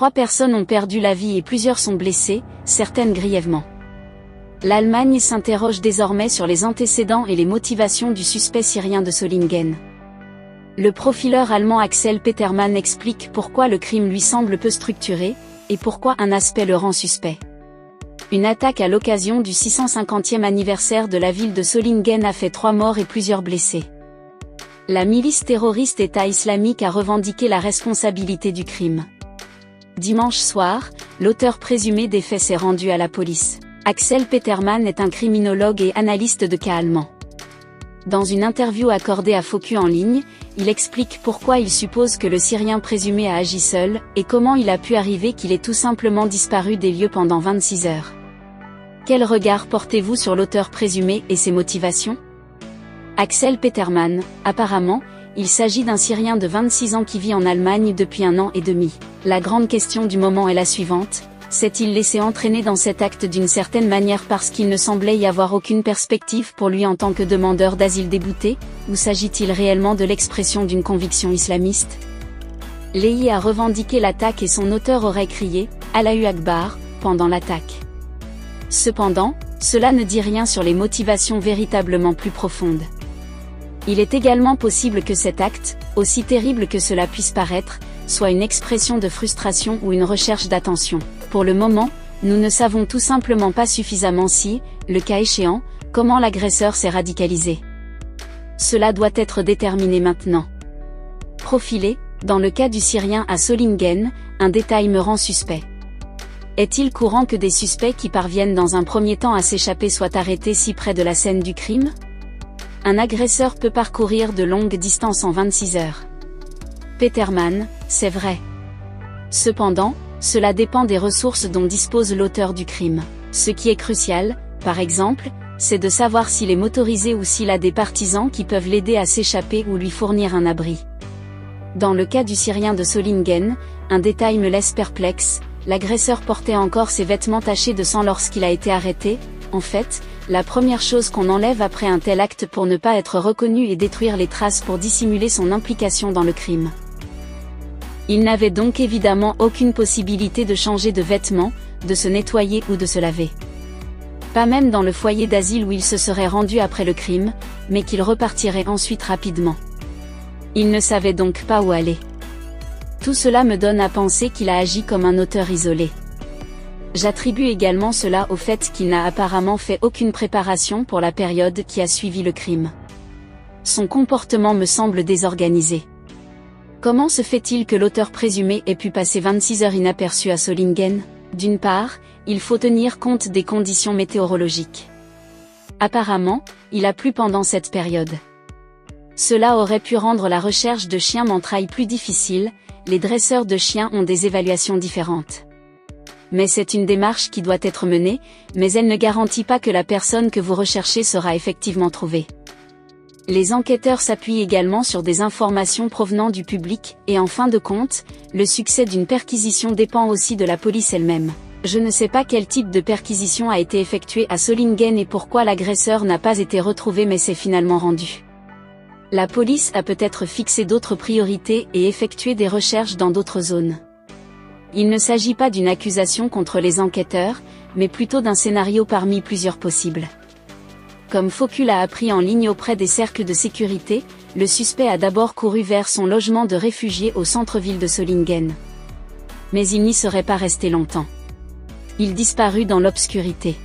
3 personnes ont perdu la vie et plusieurs sont blessées, certaines grièvement. L'Allemagne s'interroge désormais sur les antécédents et les motivations du suspect syrien de Solingen. Le profileur allemand Axel Petermann explique pourquoi le crime lui semble peu structuré, et pourquoi un aspect le rend suspect. Une attaque à l'occasion du 650e anniversaire de la ville de Solingen a fait 3 morts et plusieurs blessés. La milice terroriste État islamique a revendiqué la responsabilité du crime. Dimanche soir, l'auteur présumé des faits s'est rendu à la police. Axel Petermann est un criminologue et analyste de cas allemand. Dans une interview accordée à Focus en ligne, il explique pourquoi il suppose que le Syrien présumé a agi seul, et comment il a pu arriver qu'il ait tout simplement disparu des lieux pendant 26 heures. Quel regard portez-vous sur l'auteur présumé et ses motivations ? Axel Petermann, apparemment, il s'agit d'un Syrien de 26 ans qui vit en Allemagne depuis 1 an et demi. La grande question du moment est la suivante. S'est-il laissé entraîner dans cet acte d'une certaine manière parce qu'il ne semblait y avoir aucune perspective pour lui en tant que demandeur d'asile débouté, ou s'agit-il réellement de l'expression d'une conviction islamiste ? Lehi a revendiqué l'attaque et son auteur aurait crié « Allahu Akbar » pendant l'attaque. Cependant, cela ne dit rien sur les motivations véritablement plus profondes. Il est également possible que cet acte, aussi terrible que cela puisse paraître, soit une expression de frustration ou une recherche d'attention. Pour le moment, nous ne savons tout simplement pas suffisamment si, le cas échéant, comment l'agresseur s'est radicalisé. Cela doit être déterminé maintenant. Profilé, dans le cas du Syrien à Solingen, un détail me rend suspect. Est-il courant que des suspects qui parviennent dans un premier temps à s'échapper soient arrêtés si près de la scène du crime ? Un agresseur peut parcourir de longues distances en 26 heures. Petermann, c'est vrai. Cependant, cela dépend des ressources dont dispose l'auteur du crime. Ce qui est crucial, par exemple, c'est de savoir s'il est motorisé ou s'il a des partisans qui peuvent l'aider à s'échapper ou lui fournir un abri. Dans le cas du Syrien de Solingen, un détail me laisse perplexe, l'agresseur portait encore ses vêtements tachés de sang lorsqu'il a été arrêté. En fait, la première chose qu'on enlève après un tel acte pour ne pas être reconnu est détruire les traces pour dissimuler son implication dans le crime. Il n'avait donc évidemment aucune possibilité de changer de vêtements, de se nettoyer ou de se laver. Pas même dans le foyer d'asile où il se serait rendu après le crime, mais qu'il repartirait ensuite rapidement. Il ne savait donc pas où aller. Tout cela me donne à penser qu'il a agi comme un auteur isolé. J'attribue également cela au fait qu'il n'a apparemment fait aucune préparation pour la période qui a suivi le crime. Son comportement me semble désorganisé. Comment se fait-il que l'auteur présumé ait pu passer 26 heures inaperçu à Solingen ? D'une part, il faut tenir compte des conditions météorologiques. Apparemment, il a plu pendant cette période. Cela aurait pu rendre la recherche de chiens m'entrailles plus difficile, les dresseurs de chiens ont des évaluations différentes. Mais c'est une démarche qui doit être menée, mais elle ne garantit pas que la personne que vous recherchez sera effectivement trouvée. Les enquêteurs s'appuient également sur des informations provenant du public, et en fin de compte, le succès d'une perquisition dépend aussi de la police elle-même. Je ne sais pas quel type de perquisition a été effectuée à Solingen et pourquoi l'agresseur n'a pas été retrouvé mais s'est finalement rendu. La police a peut-être fixé d'autres priorités et effectué des recherches dans d'autres zones. Il ne s'agit pas d'une accusation contre les enquêteurs, mais plutôt d'un scénario parmi plusieurs possibles. Comme Focus l'a appris en ligne auprès des cercles de sécurité, le suspect a d'abord couru vers son logement de réfugiés au centre-ville de Solingen. Mais il n'y serait pas resté longtemps. Il disparut dans l'obscurité.